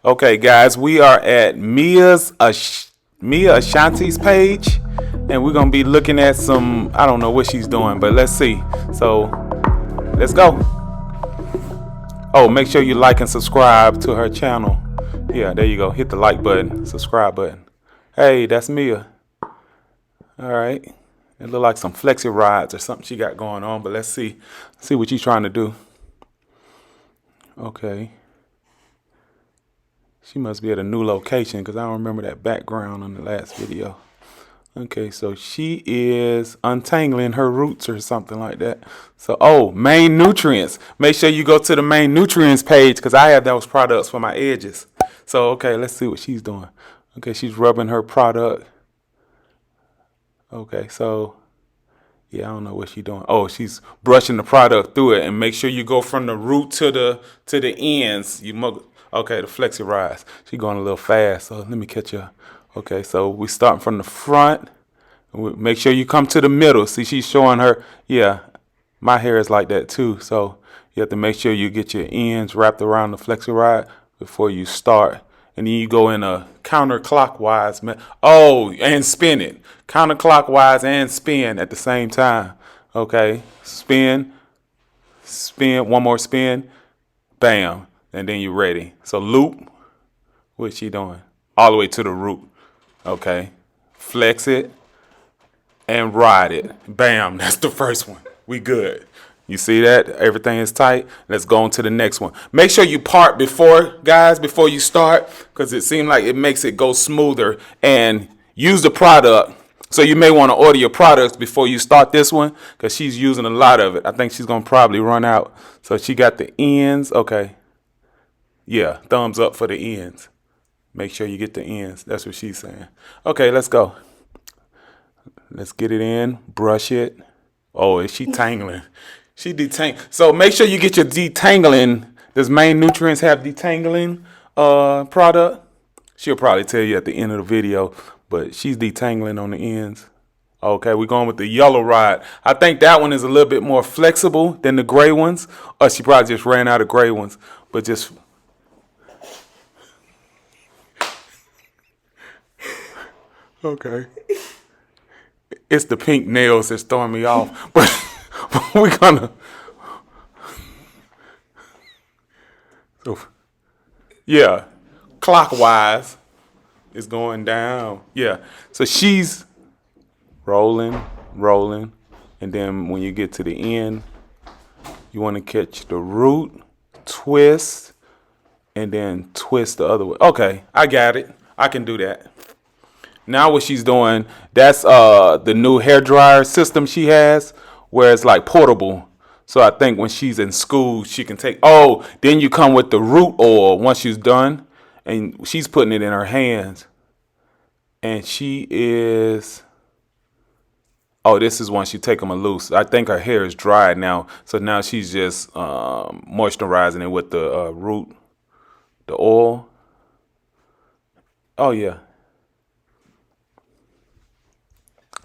Okay, guys, we are at Mia Ashanti's page, and we're gonna be looking at some. I don't know what she's doing, but let's see. So let's go. Oh, make sure you like and subscribe to her channel. Yeah, there you go. Hit the like button, subscribe button. Hey, that's Mia. All right. It look like some Flexi rides or something she got going on, but let's see what she's trying to do. Okay. She must be at a new location because I don't remember that background on the last video. Okay, so she is untangling her roots or something like that. So, oh, main nutrients. Make sure you go to the main nutrients page because I have those products for my edges. So, okay, let's see what she's doing. Okay, she's rubbing her product. Okay, so, yeah, I don't know what she's doing. Oh, she's brushing the product through it, and make sure you go from the root to the ends. Okay, the Flexi rise. She's going a little fast, so let me catch her. Okay, so we starting from the front. Make sure you come to the middle. See, she's showing her. Yeah, my hair is like that too. So you have to make sure you get your ends wrapped around the Flexi ride before you start. And then you go in a counterclockwise. Oh, and spin it. Counterclockwise and spin at the same time. Okay, spin, one more spin, bam. And then you're ready. So loop, what's she doing? All the way to the root. Okay. Flex it and ride it. Bam, that's the first one. We good. You see that? Everything is tight. Let's go on to the next one. Make sure you part before you start, because it seems like it makes it go smoother. And use the product. So you may want to order your products before you start this one, because she's using a lot of it. I think she's going to probably run out. So she got the ends. Okay. Yeah, thumbs up for the ends. Make sure you get the ends. That's what she's saying. Okay, let's go. Let's get it in. Brush it. Oh, is she tangling? She detang. So make sure you get your detangling. Does Main Nutrients have detangling product? She'll probably tell you at the end of the video, but she's detangling on the ends. Okay, we're going with the yellow rod. I think that one is a little bit more flexible than the gray ones. Or she probably just ran out of gray ones. But just... Okay. It's the pink nails that's throwing me off. But we're gonna... So, yeah. Clockwise is going down. Yeah. So she's rolling. And then when you get to the end, you want to catch the root, twist, and then twist the other way. Okay, I got it. I can do that. Now what she's doing, that's the new hair dryer system she has, where it's like portable. So I think when she's in school, she can take, then you come with the root oil once she's done, and she's putting it in her hands. And she is, this is once you take them loose. I think her hair is dry now. So now she's just moisturizing it with the root, the oil. Oh, yeah.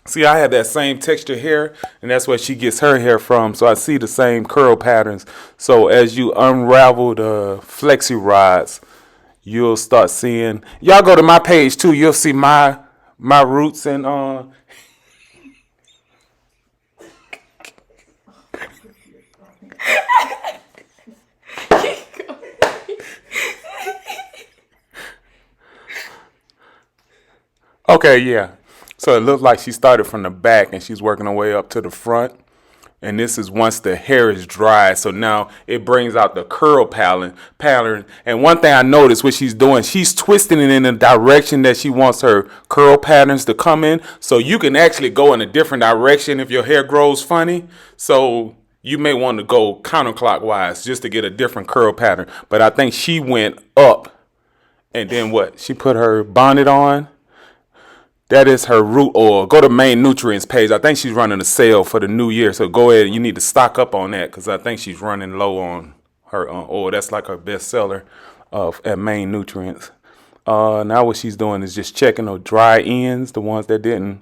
See, I have that same texture hair, and that's where she gets her hair from. So I see the same curl patterns. So as you unravel the Flexi rods, you'll start seeing. Y'all go to my page too. You'll see my roots and Okay, yeah. So it looks like she started from the back and she's working her way up to the front. And this is once the hair is dry. So now it brings out the curl pattern. And one thing I noticed what she's doing, she's twisting it in the direction that she wants her curl patterns to come in. So you can actually go in a different direction if your hair grows funny. So you may want to go counterclockwise just to get a different curl pattern. But I think she went up. And then what? She put her bonnet on. That is her root oil. Go to Main Nutrients page. I think she's running a sale for the new year. So go ahead and you need to stock up on that because I think she's running low on her oil. That's like her best seller at Main Nutrients. Now what she's doing is just checking those dry ends, the ones that didn't.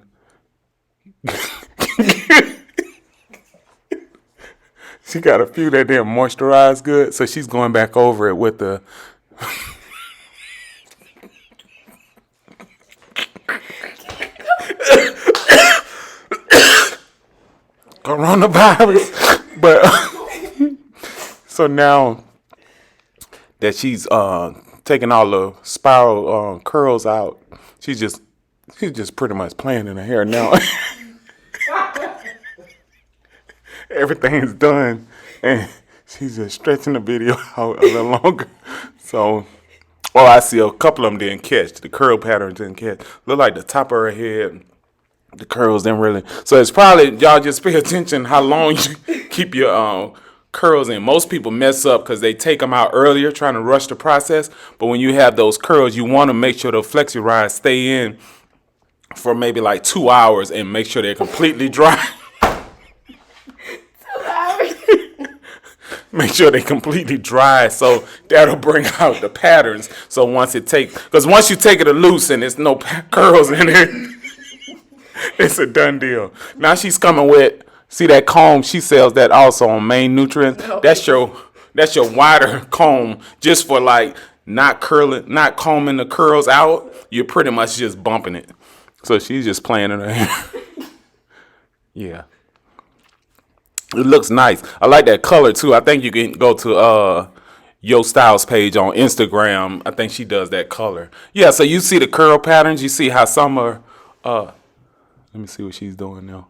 She got a few that didn't moisturize good. So she's going back over it with the... coronavirus. But so now that she's taking all the spiral curls out, she's just pretty much playing in her hair now. Everything's done, and she's just stretching the video out a little longer. So, I see a couple of them didn't catch. The curl patterns didn't catch. Look like the top of her head, the curls didn't really. So it's probably, y'all just pay attention how long you keep your curls in. Most people mess up because they take them out earlier, trying to rush the process. But when you have those curls, you want to make sure the Flexi rise stay in for maybe like 2 hours and make sure they're completely dry. Make sure they completely dry, so that'll bring out the patterns. So once you take it loose and there's no curls in it, it's a done deal. Now she's coming with, see that comb? She sells that also on Main Nutrients. No. That's your wider comb, just for like not combing the curls out. You're pretty much just bumping it. So she's just playing in her hair. Yeah. It looks nice. I like that color too. I think you can go to Yo Styles page on Instagram. I think she does that color. Yeah, so you see the curl patterns. You see how some are. Let me see what she's doing now.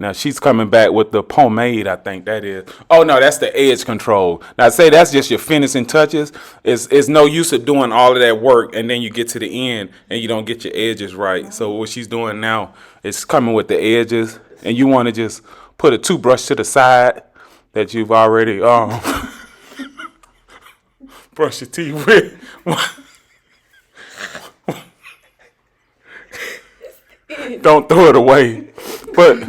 Now she's coming back with the pomade. I think that is. Oh no, that's the edge control. Now I say that's just your finishing touches. It's no use of doing all of that work and then you get to the end and you don't get your edges right. So what she's doing now is coming with the edges. And you want to just put a toothbrush to the side that you've already brush your teeth with. Don't throw it away. But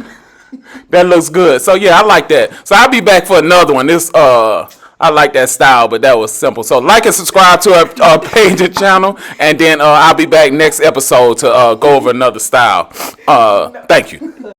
that looks good. So yeah, I like that. So I'll be back for another one. I like that style, but that was simple. So like and subscribe to our page and channel, and then I'll be back next episode to go over another style. Thank you.